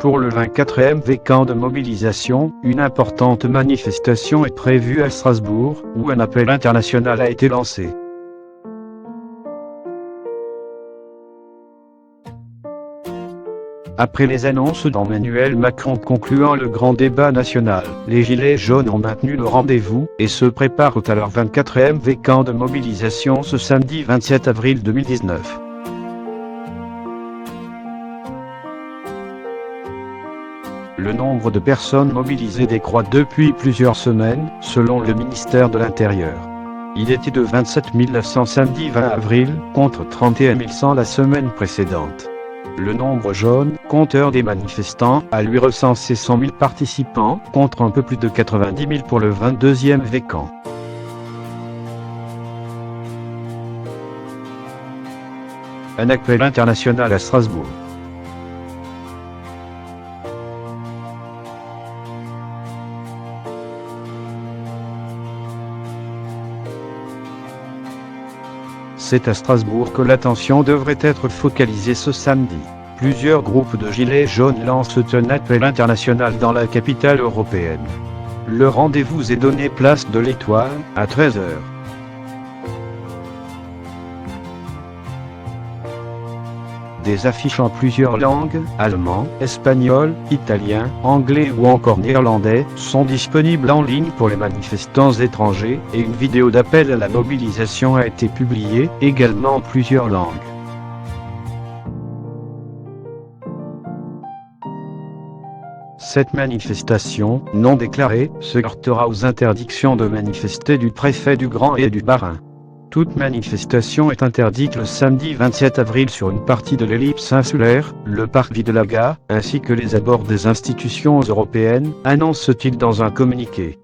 Pour le 24e camp de mobilisation, une importante manifestation est prévue à Strasbourg, où un appel international a été lancé. Après les annonces d'Emmanuel Macron concluant le grand débat national, les Gilets jaunes ont maintenu le rendez-vous et se préparent à leur 24e camp de mobilisation ce samedi 27 avril 2019. Le nombre de personnes mobilisées décroît depuis plusieurs semaines, selon le ministère de l'Intérieur. Il était de 27 900 samedi 20 avril, contre 31 100 la semaine précédente. Le nombre jaune, compteur des manifestants, a lui recensé 100 000 participants, contre un peu plus de 90 000 pour le 22e camp. Un appel international à Strasbourg. C'est à Strasbourg que l'attention devrait être focalisée ce samedi. Plusieurs groupes de gilets jaunes lancent un appel international dans la capitale européenne. Le rendez-vous est donné place de l'Étoile, à 13h. Des affiches en plusieurs langues, allemand, espagnol, italien, anglais ou encore néerlandais, sont disponibles en ligne pour les manifestants étrangers, et une vidéo d'appel à la mobilisation a été publiée, également en plusieurs langues. Cette manifestation, non déclarée, se heurtera aux interdictions de manifester du préfet du Grand et du Bas-Rhin. Toute manifestation est interdite le samedi 27 avril sur une partie de l'ellipse insulaire, le parvis de la Gare, ainsi que les abords des institutions européennes, annonce-t-il dans un communiqué.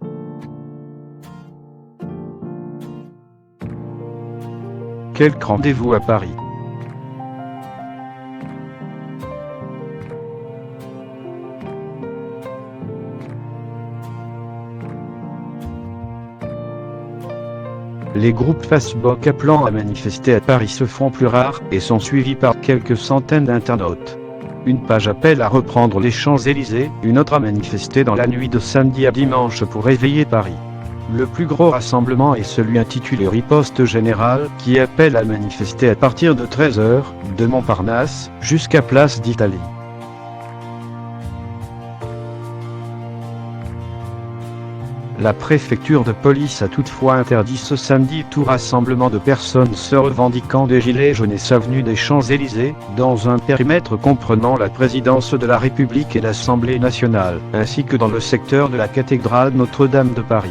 Quelques rendez-vous à Paris. Les groupes Facebook appelant à manifester à Paris se font plus rares et sont suivis par quelques centaines d'internautes. Une page appelle à reprendre les Champs-Élysées, une autre à manifester dans la nuit de samedi à dimanche pour réveiller Paris. Le plus gros rassemblement est celui intitulé Riposte Générale, qui appelle à manifester à partir de 13h, de Montparnasse, jusqu'à Place d'Italie. La préfecture de police a toutefois interdit ce samedi tout rassemblement de personnes se revendiquant des Gilets jaunes et avenue des Champs-Élysées, dans un périmètre comprenant la présidence de la République et l'Assemblée nationale, ainsi que dans le secteur de la cathédrale Notre-Dame de Paris.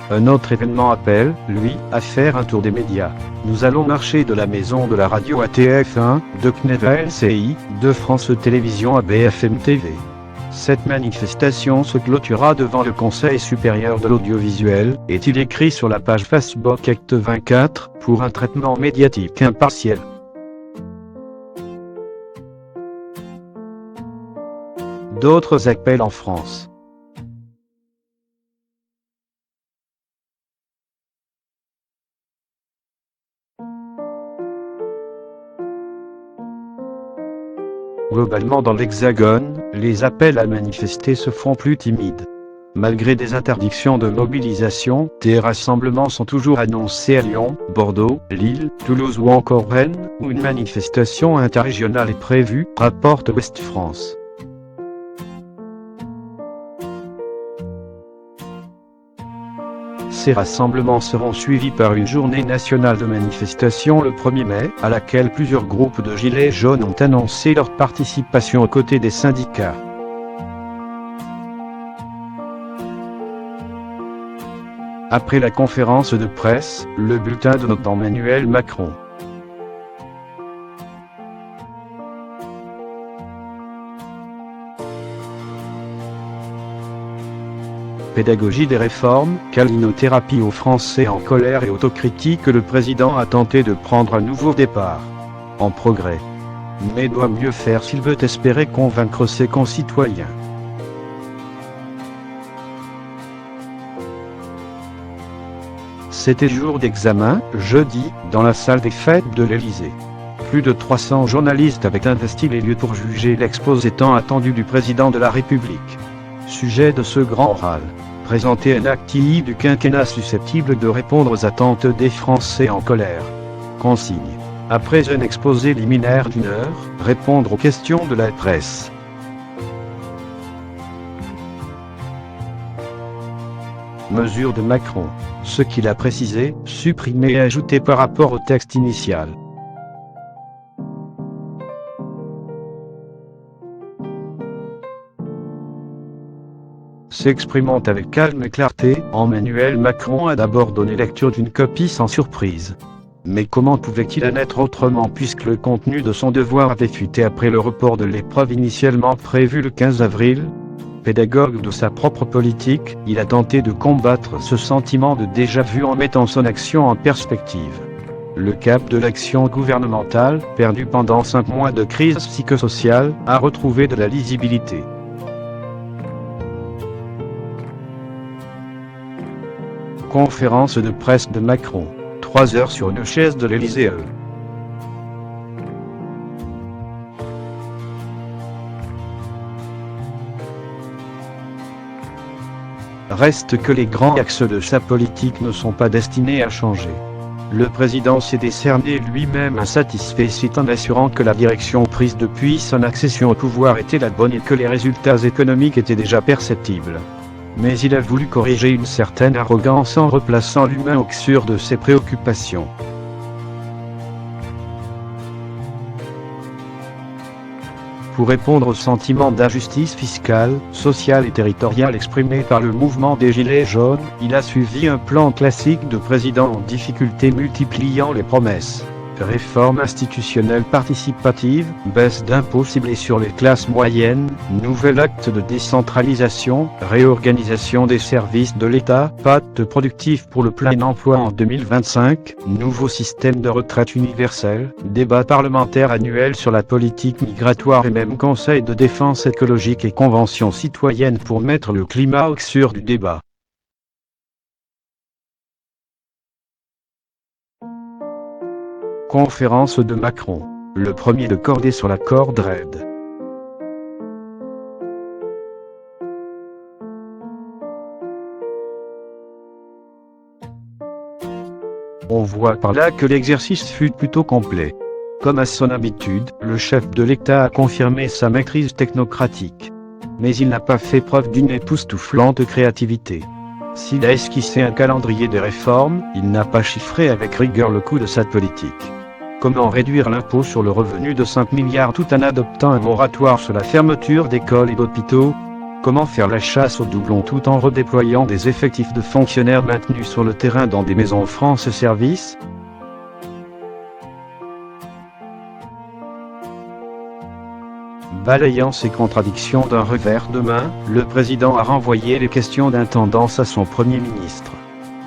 Un autre événement appelle, lui, à faire un tour des médias. Nous allons marcher de la maison de la radio à TF1, de CNews à LCI, de France Télévisions à BFM TV. Cette manifestation se clôturera devant le Conseil supérieur de l'audiovisuel, est-il écrit sur la page Facebook Acte 24, pour un traitement médiatique impartiel. D'autres appels en France. Globalement dans l'Hexagone, les appels à manifester se font plus timides. Malgré des interdictions de mobilisation, des rassemblements sont toujours annoncés à Lyon, Bordeaux, Lille, Toulouse ou encore Rennes, où une manifestation interrégionale est prévue, rapporte Ouest France. Ces rassemblements seront suivis par une journée nationale de manifestation le 1er mai, à laquelle plusieurs groupes de gilets jaunes ont annoncé leur participation aux côtés des syndicats. Après la conférence de presse, le bulletin de note d'Emmanuel Macron. Pédagogie des réformes, câlinothérapie aux Français en colère et autocritique. Le président a tenté de prendre un nouveau départ. En progrès. Mais doit mieux faire s'il veut espérer convaincre ses concitoyens. C'était jour d'examen, jeudi, dans la salle des fêtes de l'Élysée. Plus de 300 journalistes avaient investi les lieux pour juger l'exposé tant attendu du président de la République. Sujet de ce grand oral. Présenter un acte du quinquennat susceptible de répondre aux attentes des Français en colère. Consigne. Après un exposé liminaire d'1 heure, répondre aux questions de la presse. Mesure de Macron. Ce qu'il a précisé, supprimé et ajouté par rapport au texte initial. S'exprimant avec calme et clarté, Emmanuel Macron a d'abord donné lecture d'une copie sans surprise. Mais comment pouvait-il en être autrement puisque le contenu de son devoir avait fuité après le report de l'épreuve initialement prévue le 15 avril ? Pédagogue de sa propre politique, il a tenté de combattre ce sentiment de déjà-vu en mettant son action en perspective. Le cap de l'action gouvernementale, perdu pendant 5 mois de crise psychosociale, a retrouvé de la lisibilité. Conférence de presse de Macron. 3 heures sur une chaise de l'Élysée. Reste que les grands axes de sa politique ne sont pas destinés à changer. Le président s'est décerné lui-même un satisfecit en assurant que la direction prise depuis son accession au pouvoir était la bonne et que les résultats économiques étaient déjà perceptibles. Mais il a voulu corriger une certaine arrogance en replaçant l'humain au cœur de ses préoccupations. Pour répondre au sentiment d'injustice fiscale, sociale et territoriale exprimé par le mouvement des Gilets jaunes, il a suivi un plan classique de président en difficulté multipliant les promesses. Réforme institutionnelle participative, baisse d'impôts ciblés sur les classes moyennes, nouvel acte de décentralisation, réorganisation des services de l'État, pacte productif pour le plein emploi en 2025, nouveau système de retraite universel, débat parlementaire annuel sur la politique migratoire et même conseil de défense écologique et convention citoyenne pour mettre le climat au cœur du débat. Conférence de Macron. Le premier de cordée sur la corde raide. On voit par là que l'exercice fut plutôt complet. Comme à son habitude, le chef de l'État a confirmé sa maîtrise technocratique. Mais il n'a pas fait preuve d'une époustouflante créativité. S'il a esquissé un calendrier de réformes, il n'a pas chiffré avec rigueur le coût de sa politique. Comment réduire l'impôt sur le revenu de 5 milliards tout en adoptant un moratoire sur la fermeture d'écoles et d'hôpitaux ? Comment faire la chasse aux doublons tout en redéployant des effectifs de fonctionnaires maintenus sur le terrain dans des maisons France Service ? Balayant ces contradictions d'un revers de main, le président a renvoyé les questions d'intendance à son Premier ministre.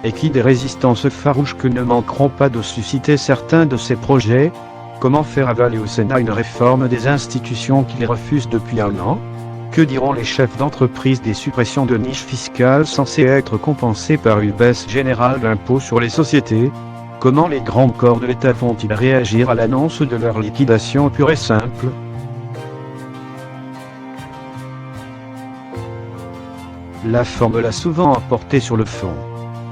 Et qui des résistances farouches que ne manqueront pas de susciter certains de ces projets ? Comment faire avaler au Sénat une réforme des institutions qu'il refuse depuis 1 an ? Que diront les chefs d'entreprise des suppressions de niches fiscales censées être compensées par une baisse générale d'impôts sur les sociétés ? Comment les grands corps de l'État vont-ils réagir à l'annonce de leur liquidation pure et simple ? La forme l'a souvent emporté sur le fond.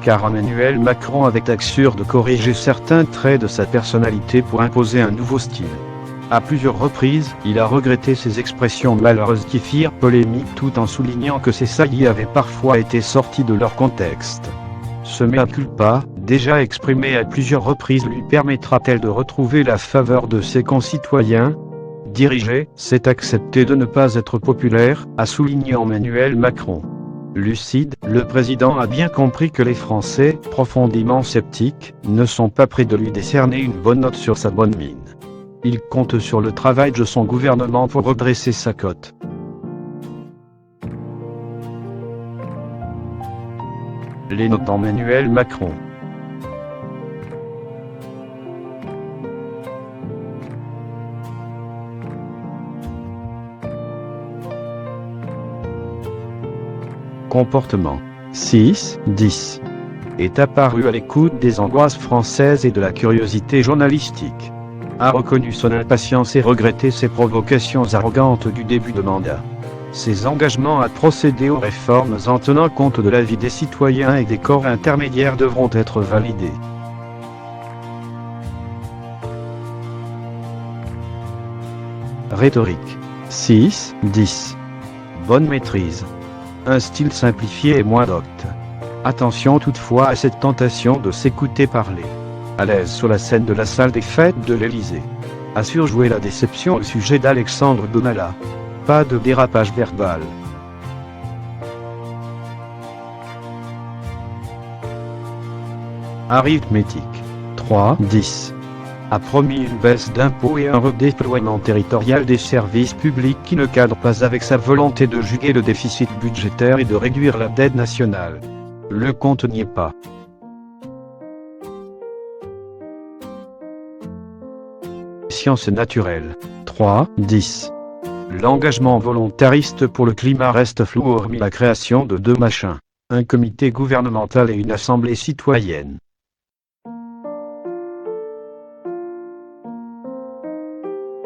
Car Emmanuel Macron avait axure de corriger certains traits de sa personnalité pour imposer un nouveau style. À plusieurs reprises, il a regretté ces expressions malheureuses qui firent polémique tout en soulignant que ces saillies avaient parfois été sorties de leur contexte. Ce mea culpa, déjà exprimé à plusieurs reprises, lui permettra-t-elle de retrouver la faveur de ses concitoyens ? Diriger, c'est accepter de ne pas être populaire, a souligné Emmanuel Macron. Lucide, le président a bien compris que les Français, profondément sceptiques, ne sont pas prêts de lui décerner une bonne note sur sa bonne mine. Il compte sur le travail de son gouvernement pour redresser sa cote. Les notes d'Emmanuel Macron. Comportement. 6, 10. Est apparu à l'écoute des angoisses françaises et de la curiosité journalistique. a reconnu son impatience et regretté ses provocations arrogantes du début de mandat. Ses engagements à procéder aux réformes en tenant compte de l'avis des citoyens et des corps intermédiaires devront être validés. Rhétorique. 6-10. Bonne maîtrise. Un style simplifié et moins docte. Attention toutefois à cette tentation de s'écouter parler. À l'aise sur la scène de la salle des fêtes de l'Élysée. À surjouer la déception au sujet d'Alexandre Benalla. Pas de dérapage verbal. Arithmétique. 3-10. A promis une baisse d'impôts et un redéploiement territorial des services publics qui ne cadre pas avec sa volonté de juguer le déficit budgétaire et de réduire la dette nationale. Le compte n'y est pas. Sciences naturelles. 3-10. L'engagement volontariste pour le climat reste flou hormis la création de 2 machins, un comité gouvernemental et une assemblée citoyenne.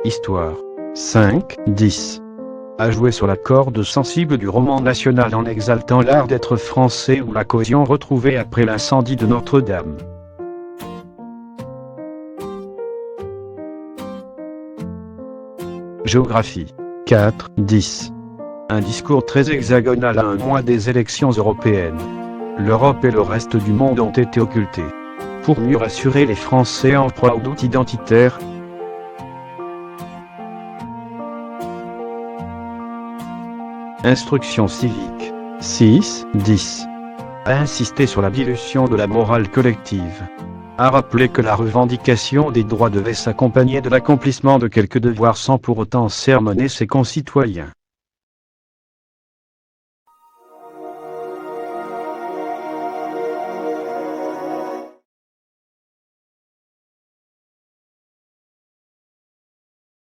Histoire. 5-10. A jouer sur la corde sensible du roman national en exaltant l'art d'être français ou la cohésion retrouvée après l'incendie de Notre-Dame. Géographie. 4-10. Un discours très hexagonal à un mois des élections européennes. L'Europe et le reste du monde ont été occultés. Pour mieux rassurer les Français en proie au doute identitaire. Instruction civique. 6-10. A insisté sur la dilution de la morale collective. A rappelé que la revendication des droits devait s'accompagner de l'accomplissement de quelques devoirs sans pour autant sermonner ses concitoyens.